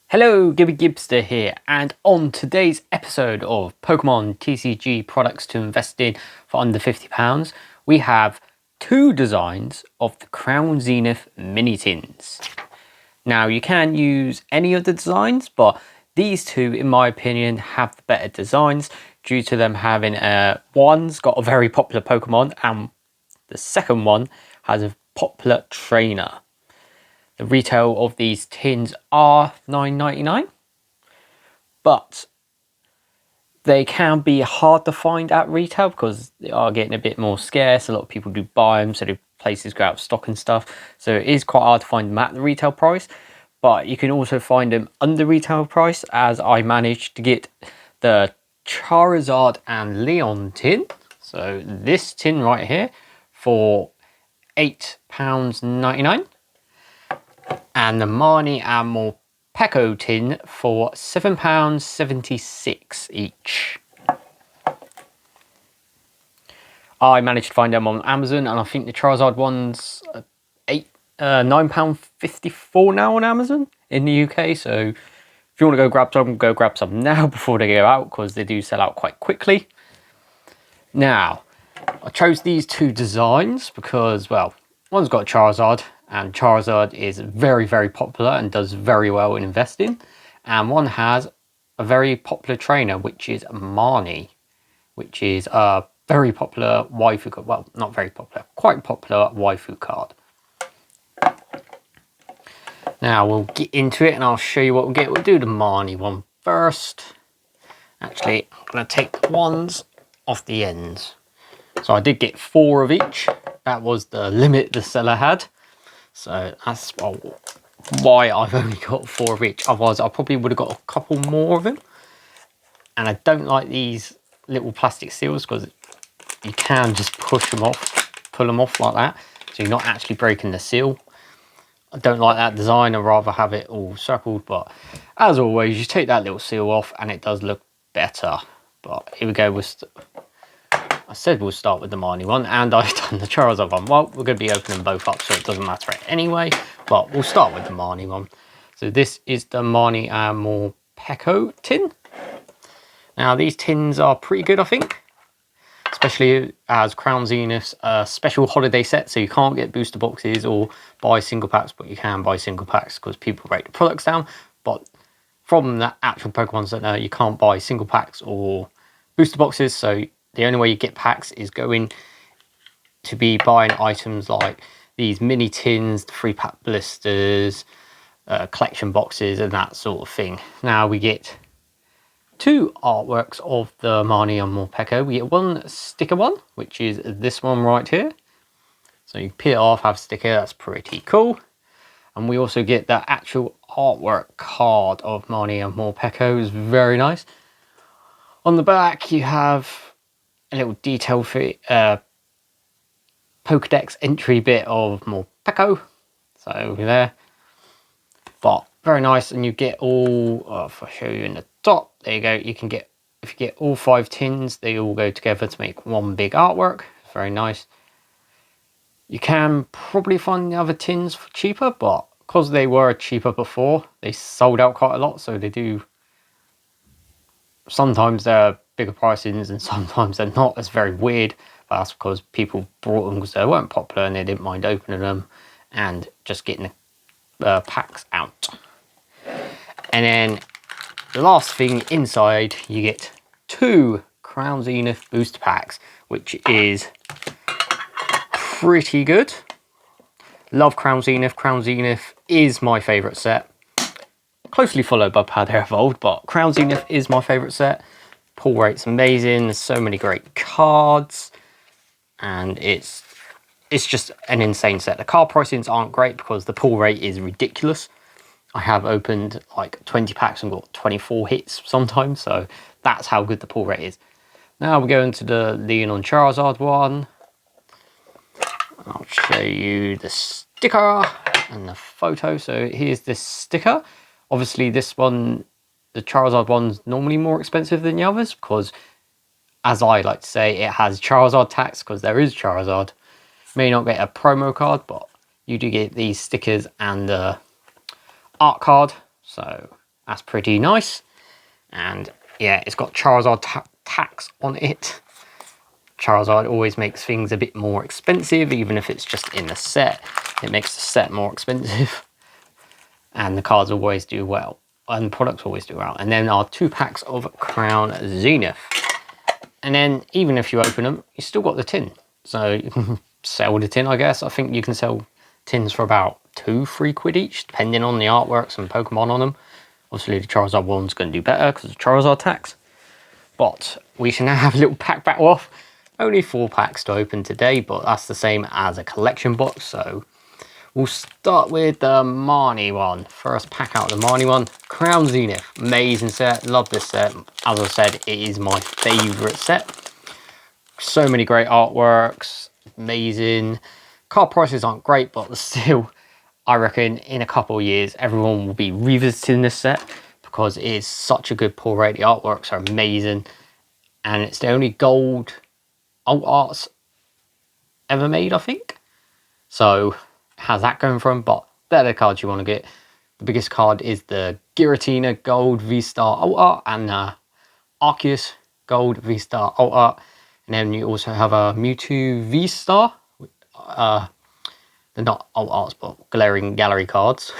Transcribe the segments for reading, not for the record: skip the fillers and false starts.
Hello, Gibby Gibster here, and on today's episode of Pokemon TCG products to invest in for under £50, we have two designs of the Crown Zenith mini tins. Now, you can use any of the designs, but these two, in my opinion, have the better designs due to them having one's got a very popular Pokemon, and the second one has a popular trainer. The retail of these tins are $9.99, but they can be hard to find at retail because they are getting a bit more scarce. A lot of people do buy them, so the places go out of stock and stuff. So it is quite hard to find them at the retail price, but you can also find them under retail price, as I managed to get the Charizard and Leon tin. So this tin right here for £8.99. And the Marnie and Morpeko tin for £7.76 each. I managed to find them on Amazon, and I think the Charizard one's £9.54 now on Amazon in the UK. So if you want to go grab some now before they go out, because they do sell out quite quickly. Now, I chose these two designs because, well, one's got a Charizard, and Charizard is very, very popular and does very well in investing. And one has a very popular trainer, which is Marnie, which is a very popular waifu card. Well, not very popular, quite popular waifu card. Now we'll get into it and I'll show you what we'll get. We'll do the Marnie one first. Actually, I'm going to take the ones off the ends. So I did get 4 of each. That was the limit the seller had. So that's why I've only got 4 of each. Otherwise, I probably would have got a couple more of them. And I don't like these little plastic seals because you can just pull them off like that. So you're not actually breaking the seal. I don't like that design. I'd rather have it all circled. But as always, you take that little seal off and it does look better. But here we go. I said we'll start with the Marnie one, and I've done the Charizard one. Well, we're going to be opening both up, so it doesn't matter anyway, but we'll start with the Marnie one. So this is the Marnie and Morpeko tin. Now, these tins are pretty good, I think, especially as Crown Zenith's special holiday set, so you can't get booster boxes or buy single packs, but you can buy single packs because people rate the products down. But from the actual Pokemon Center, you can't buy single packs or booster boxes, so the only way you get packs is going to be buying items like these mini tins, the 3-pack blisters, collection boxes, and that sort of thing. Now we get 2 artworks of the Marnie and Morpeko. We get one sticker one, which is this one right here. So you peel it off, have a sticker. That's pretty cool. And we also get the actual artwork card of Marnie and Morpeko. It's very nice. On the back, you have a little detail for Pokedex entry bit of Morpeko. So over there. But very nice, and you get all, if I show you in the top, there you go. You can get, if you get all 5 tins, they all go together to make one big artwork. Very nice. You can probably find the other tins for cheaper, but because they were cheaper before, they sold out quite a lot. So they do, sometimes they're bigger pricings and sometimes they're not. It's very weird, but that's because people brought them because they weren't popular and they didn't mind opening them and just getting the packs out. And then the last thing inside, you get 2 Crown Zenith booster packs, which is pretty good. Love Crown Zenith. Crown Zenith is my favourite set, closely followed by Powder Evolved, but Crown Zenith is my favourite set. Pull rate's amazing. There's so many great cards, and it's just an insane set. The card pricings aren't great because the pull rate is ridiculous. I have opened like 20 packs and got 24 hits sometimes, so that's how good the pull rate is. Now we go into the Leon Charizard one. I'll show you the sticker and the photo. So here's this sticker. Obviously this one, the Charizard one's normally more expensive than the others because, as I like to say, it has Charizard tax because there is Charizard. You may not get a promo card, but you do get these stickers and the art card. So That's pretty nice. And yeah, it's got Charizard tax on it. Charizard always makes things a bit more expensive, even if it's just in the set. It makes the set more expensive. And the cards always do well. And the products always do well. And then our 2 packs of Crown Zenith. And then even if you open them, you still got the tin. So you can sell the tin, I guess. I think you can sell tins for about £2-3 quid each, depending on the artworks and Pokemon on them. Obviously the Charizard one's going to do better because of Charizard tax. But we should now have a little pack battle off. Only 4 packs to open today, but that's the same as a collection box. So we'll start with the Marnie one. First pack out of the Marnie one. Crown Zenith. Amazing set. Love this set. As I said, it is my favourite set. So many great artworks. Amazing. Card prices aren't great, but still, I reckon in a couple of years, everyone will be revisiting this set because it is such a good pull rate. The artworks are amazing. And it's the only gold alt arts ever made, I think. So how's that going from? But they're the cards you want to get. The biggest card is the Giratina Gold V-Star alt art and Arceus Gold V-Star alt art. And then you also have a Mewtwo V-Star. They're not alt arts, but Glaring Gallery cards.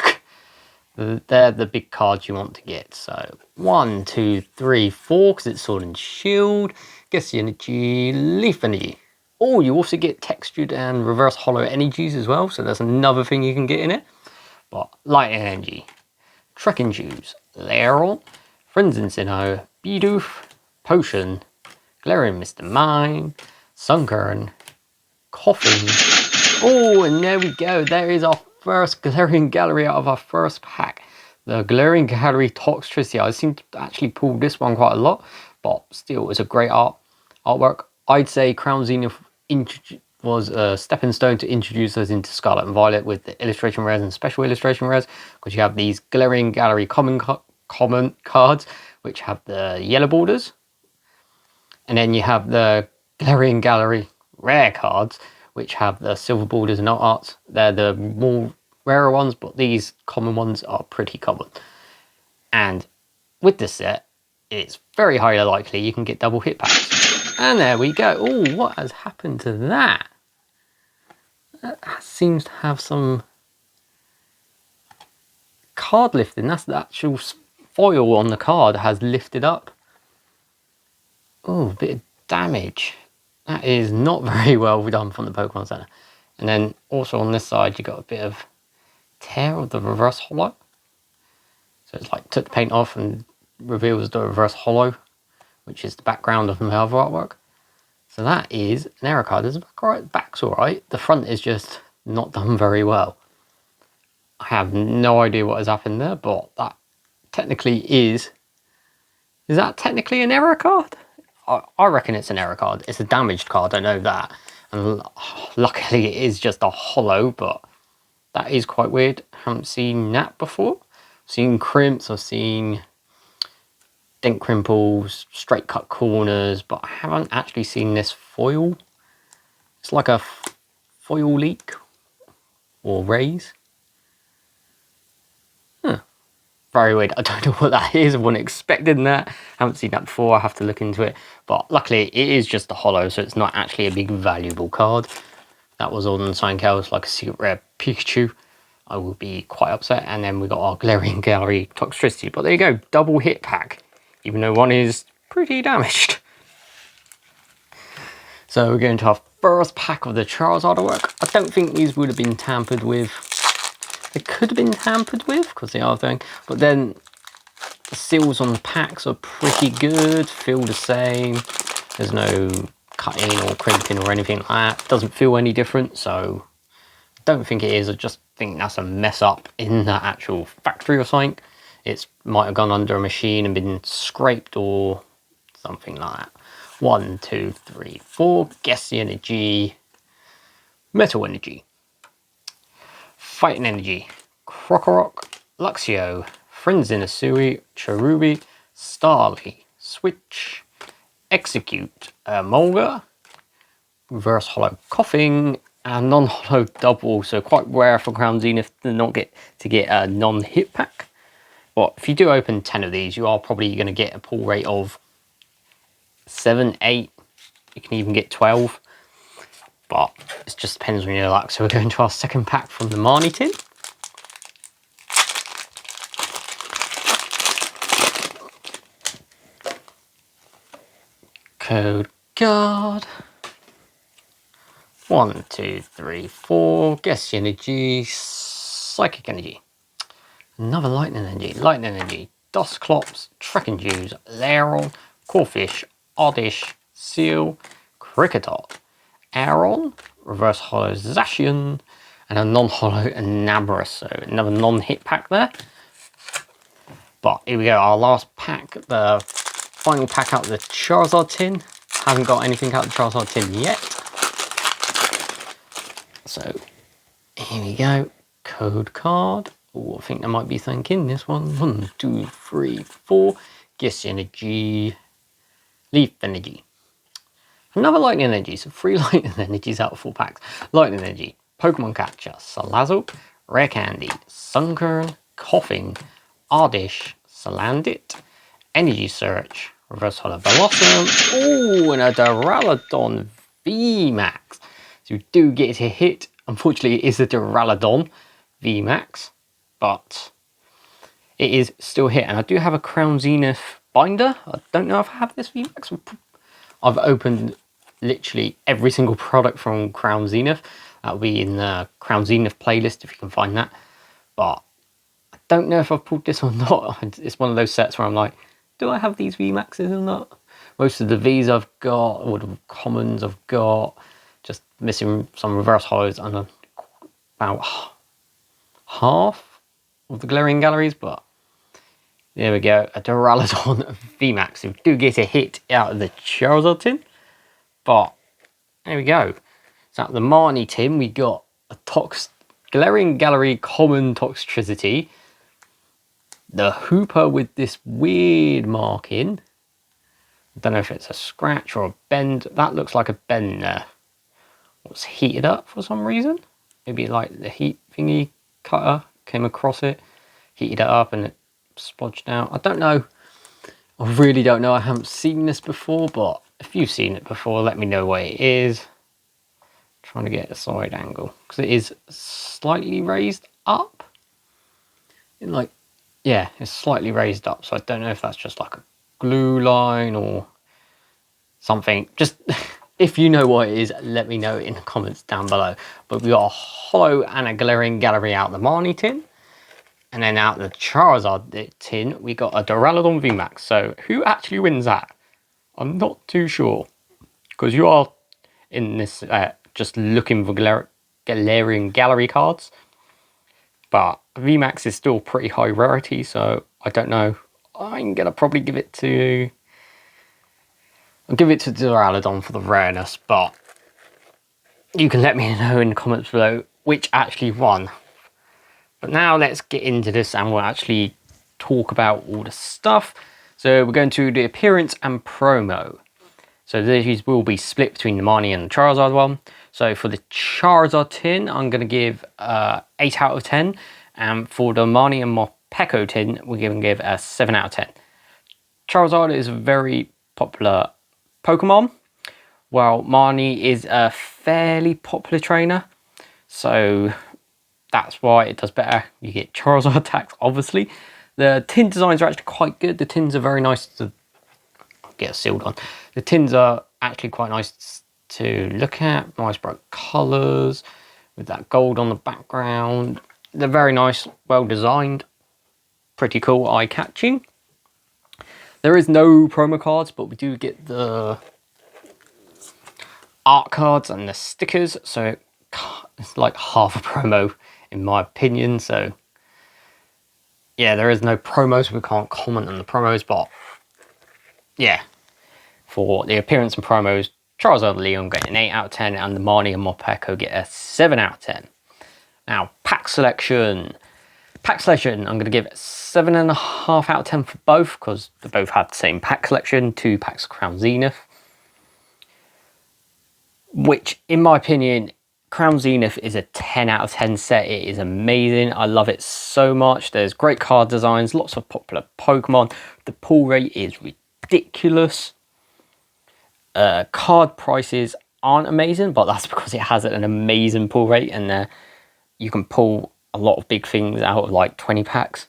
They're the big cards you want to get. So 1, 2, 3, 4, because it's Sword and Shield. Guess the Energy, Leaf Energy. Oh, you also get textured and reverse hollow energies as well. So that's another thing you can get in it. But Lightning Energy, Trekking Shoes, Laeral, Friends in Sinnoh, Bidoof, Potion, Glaring Mr. Mime, Sunkern, Coffin. Oh, and there we go. There is our first Glaring Gallery out of our first pack. The Glaring Gallery Toxtricity. I seem to actually pull this one quite a lot, but still, it's a great artwork. I'd say Crown Zenith was a stepping stone to introduce us into Scarlet and Violet with the illustration rares and special illustration rares, because you have these Glaring Gallery common cards, which have the yellow borders. And then you have the Glaring Gallery rare cards, which have the silver borders and alt arts. They're the more rarer ones, but these common ones are pretty common. And with this set, it's very highly likely you can get double hit packs. And there we go. Oh, what has happened to that? That seems to have some card lifting. That's the actual foil on the card has lifted up. Oh, a bit of damage. That is not very well done from the Pokemon Center. And then also on this side, you got a bit of tear of the reverse hollow. So it's like took the paint off and reveals the reverse hollow, which is the background of the other artwork. So that is an error card. The back's alright. The front is just not done very well. I have no idea what has happened there, but that technically is that technically an error card? I reckon it's an error card. It's a damaged card, I know that. And luckily it is just a hollow, but that is quite weird. I haven't seen that before. I've seen crimps, I've seen dent crimples, straight cut corners, but I haven't actually seen this foil. It's like a foil leak or raise. Very weird. I don't know what that is. I wasn't expecting that. I haven't seen that before. I have to look into it. But luckily, it is just a hollow, so it's not actually a big valuable card. That was on something else, like a secret rare Pikachu. I would be quite upset. And then we got our Glaring Gallery Toxtricity. But there you go, double hit pack, even though one is pretty damaged. So we're going to our first pack of the Charizard artwork. I don't think these would have been tampered with. They could have been tampered with because they are doing, but then the seals on the packs are pretty good, feel the same. There's no cutting or crimping or anything like that. It doesn't feel any different, so I don't think it is. I just think that's a mess up in the actual factory or something. It might have gone under a machine and been scraped or something like that. 1, 2, 3, 4. Guess the Energy, Metal Energy, Fighting Energy, Krokorok, Luxio, Friends in Asui, Cherubi, Starly, Switch, Execute, Molga, Reverse Hollow Coughing, and non-hollow double. So quite rare for Crown Zenith to not get a non-hit pack. But if you do open 10 of these, you are probably going to get a pull rate of 7, 8. You can even get 12. But it just depends on your luck. So we're going to our second pack from the Marnie tin. Code card. 1, 2, 3, 4. Guess energy. Psychic energy. Another lightning energy. Dustclops. Trekking Jews. Laron. Corfish. Oddish. Seal. Cricketot. Aron. Reverse Hollow Zacian. And a non-hollow Anabra. So another non-hit pack there. But here we go. Our last pack. The final pack out of the Charizard tin. Haven't got anything out of the Charizard tin yet. So here we go. Code card. Oh, I think there might be something in this one. 1, 2, 3, 4. Guess energy. Leaf energy. Another lightning energy. So 3 lightning energies out of 4 packs. Lightning energy. Pokemon Catcher. Salazzle. Rare Candy. Sunkern. Coughing. Ardish. Salandit. Energy Search. Reverse Hollow Blossom. Oh, and a Duraludon VMAX. So you do get to hit. Unfortunately, it is a Duraludon VMAX, but it is still hit. And I do have a Crown Zenith binder. I don't know if I have this VMAX. I've opened literally every single product from Crown Zenith. That'll be in the Crown Zenith playlist if you can find that. But I don't know if I've pulled this or not. It's one of those sets where I'm like, do I have these VMAXs or not? Most of the Vs I've got, or the commons I've got, just missing some reverse hollows and about half of the Glaring Galleries, but there we go, a Duraludon VMAX. We do get a hit out of the Charizard tin, but there we go. So out of the Marnie tin, we got a Glaring Gallery common Toxtricity, the Hooper with this weird marking. I don't know if it's a scratch or a bend. That looks like a bend there. It's heated up for some reason. Maybe like the heat thingy cutter came across it, heated it up and it splodged out. I don't know. I really don't know. I haven't seen this before, but if you've seen it before, let me know what it is. Trying to get a side angle because it is slightly raised up. Like, yeah, it's slightly raised up. So I don't know if that's just like a glue line or something. Just if you know what it is, let me know in the comments down below. But we got a hollow and a Glaring Gallery out the Marnie tin. And then out the Charizard tin, we got a Duraludon VMAX. So who actually wins that? I'm not too sure. Because you are in this just looking for Galarian Gallery cards. But VMAX is still pretty high rarity, so I don't know. I'm going to probably give it to... I'll give it to Duraludon for the rareness, but you can let me know in the comments below which actually won. But now let's get into this and we'll actually talk about all the stuff. So we're going to the appearance and promo. So these will be split between the Marnie and the Charizard one. So for the Charizard tin, I'm going to give 8 out of 10. And for the Marnie and Morpeko tin, we're going to give a 7 out of 10. Charizard is a very popular Pokemon, while Marnie is a fairly popular trainer. So that's why it does better. You get Charizard attacks, obviously. The tin designs are actually quite good. The tins are very nice to get sealed on. The tins are actually quite nice to look at. Nice bright colours with that gold on the background. They're very nice, well designed. Pretty cool, eye-catching. There is no promo cards, but we do get the art cards and the stickers. So it's like half a promo in my opinion. So yeah, there is no promos. We can't comment on the promos, but yeah, for the appearance and promos, Charizard and Leon get an 8 out of 10 and the Marnie and Morpeko get a 7 out of 10. Now, pack selection. Pack selection, I'm going to give it 7.5 out of 10 for both because they both have the same pack selection, 2 packs of Crown Zenith. Which, in my opinion, Crown Zenith is a 10 out of 10 set. It is amazing. I love it so much. There's great card designs, lots of popular Pokemon. The pull rate is ridiculous. Card prices aren't amazing, but that's because it has an amazing pull rate, and you can pull a lot of big things out of like 20 packs.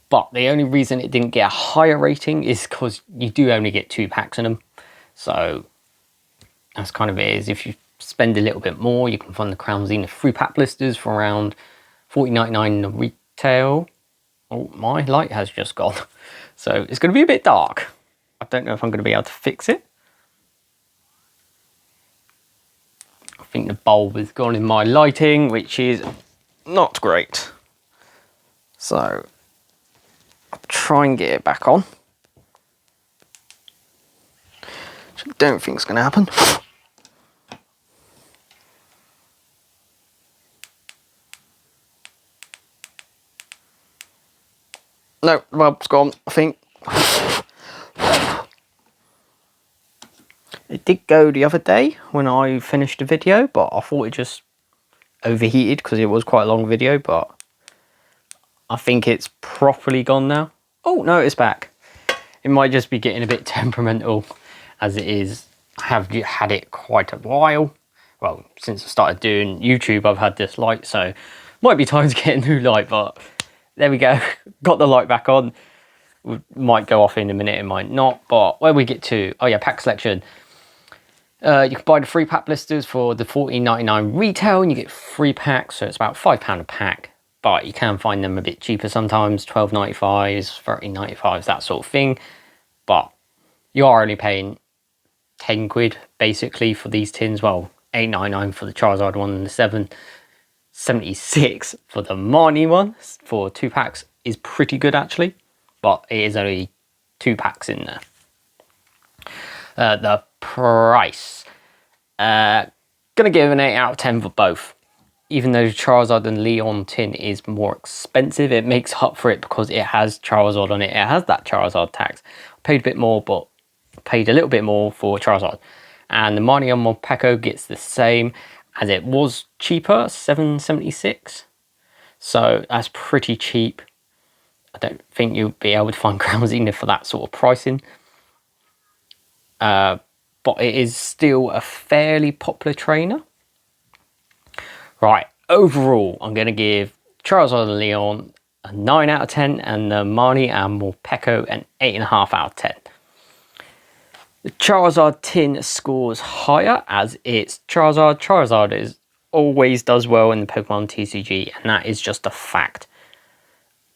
But the only reason it didn't get a higher rating is because you do only get 2 packs in them. So that's kind of it. Is if you spend a little bit more, you can find the Crown Zenith free pack blisters for around $40.99 retail. Oh, my light has just gone. So it's going to be a bit dark. I don't know if I'm going to be able to fix it. I think the bulb has gone in my lighting, which is not great. So I'll try and get it back on. Which I don't think it's going to happen. No, the bulb's gone, I think. It did go the other day when I finished the video, but I thought it just overheated because it was quite a long video, but I think it's properly gone now. Oh, no, it's back. It might just be getting a bit temperamental as it is. I have had it quite a while. Well, since I started doing YouTube, I've had this light, so might be time to get a new light, but there we go. Got the light back on. It might go off in a minute, it might not, but where we get to, oh yeah, pack selection. You can buy the free pack blisters for the $14.99 retail, and you get 3 packs, so it's about £5 a pack. But you can find them a bit cheaper sometimes, $12.95s, $13.95s, that sort of thing. But you are only paying 10 quid basically for these tins. Well, $8.99 for the Charizard one and the $7.76 for the Marnie one for 2 packs is pretty good actually. But it is only 2 packs in there. The price, gonna give an 8 out of 10 for both. Even though Charizard and Leon tin is more expensive, it makes up for it because it has Charizard on it. It has that Charizard tax. I paid a bit more, but paid a little bit more for Charizard. And the Marnie on Morpeko gets the same, as it was cheaper, $7.76. So that's pretty cheap. I don't think you'll be able to find Crown Zenith for that sort of pricing. But it is still a fairly popular trainer. Right, overall, I'm going to give Charizard and Leon a 9 out of 10 and the Marnie and Morpeko an 8.5 out of 10. The Charizard tin scores higher as it's Charizard. Charizard always does well in the Pokemon TCG, and that is just a fact.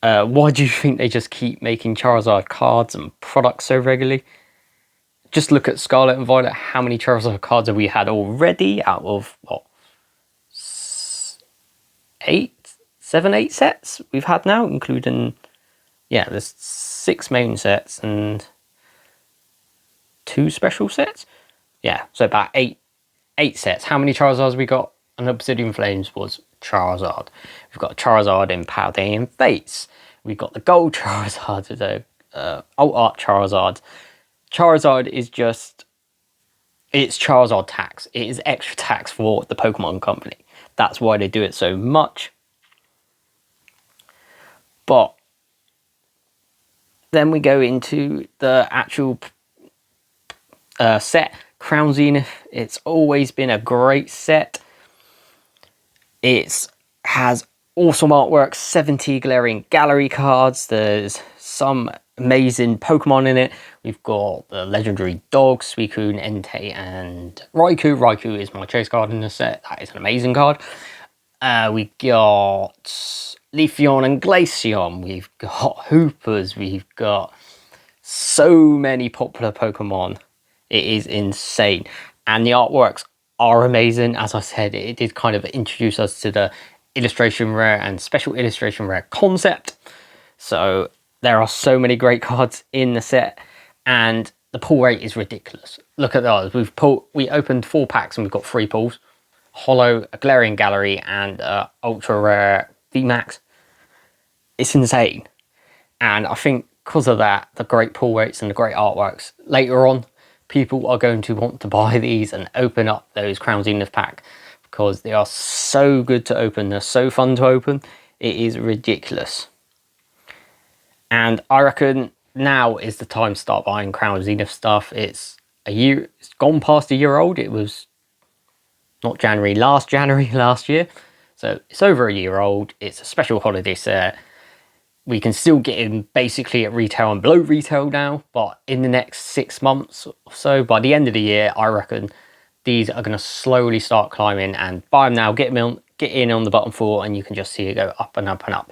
Why do you think they just keep making Charizard cards and products so regularly? Just look at Scarlet and Violet. How many Charizard cards have we had already out of, what, 7, 8 sets we've had now, including, yeah, there's 6 main sets and 2 special sets. Yeah, so about 8 sets. How many Charizards we got? And Obsidian Flames was Charizard. We've got Charizard in Paldean Fates. We've got the Gold Charizard, the Alt Art Charizard. Charizard is just, it's Charizard tax. It is extra tax for the Pokemon Company. That's why they do it so much. But then we go into the actual set, Crown Zenith. It's always been a great set. It has awesome artwork, 70 Galarian Gallery cards. There's some amazing Pokemon in it. We've got the legendary dogs, Suicune, Entei, and Raikou. Raikou is my chase card in the set. That is an amazing card. We got Leafeon and Glaceon. We've got Hoopers. We've got so many popular Pokemon. It is insane. And the artworks are amazing. As I said, it did kind of introduce us to the illustration rare and special illustration rare concept. So there are so many great cards in the set, and the pull rate is ridiculous. Look at those. We opened 4 packs and we've got 3 pulls. Holo, a Galarian Gallery, and ultra rare VMAX. It's insane. And I think because of that, the great pull rates and the great artworks, later on, people are going to want to buy these and open up those Crown Zenith pack, because they are so good to open. They're so fun to open. It is ridiculous. And I reckon now is the time to start buying Crown Zenith stuff. It's gone past a year old. It was not January last year. So it's over a year old. It's a special holiday set. We can still get in basically at retail and below retail now, but in the next 6 months or so, by the end of the year, I reckon these are going to slowly start climbing. And buy them now, get in on the bottom floor, and you can just see it go up and up and up.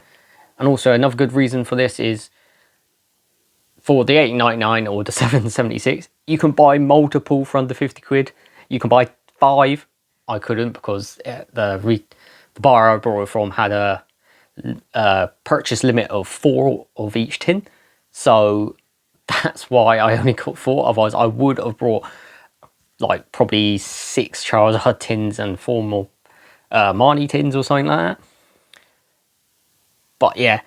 And also another good reason for this is for the £8.99 or the £7.76, you can buy multiple for under 50 quid. You can buy 5. I couldn't, because the bar I bought it from had a purchase limit of 4 of each tin, so that's why I only got 4. Otherwise I would have brought like probably 6 Charizard tins and 4 more Marnie tins or something like that. But yeah,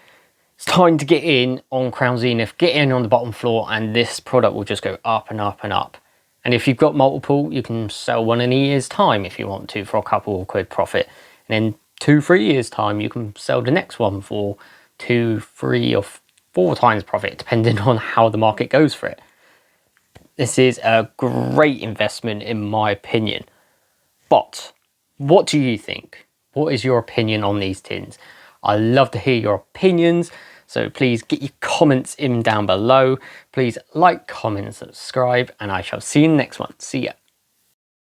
it's time to get in on Crown Zenith, get in on the bottom floor, and this product will just go up and up and up. And if you've got multiple, you can sell one in a year's time if you want to, for a couple of quid profit. And then 2-3 years time, you can sell the next one for 2, 3 or 4 times profit, depending on how the market goes for it. This is a great investment in my opinion. But what do you think? What is your opinion on these tins? I love to hear your opinions, so please get your comments in down below. Please like, comment, subscribe, and I shall see you in the next one. See ya.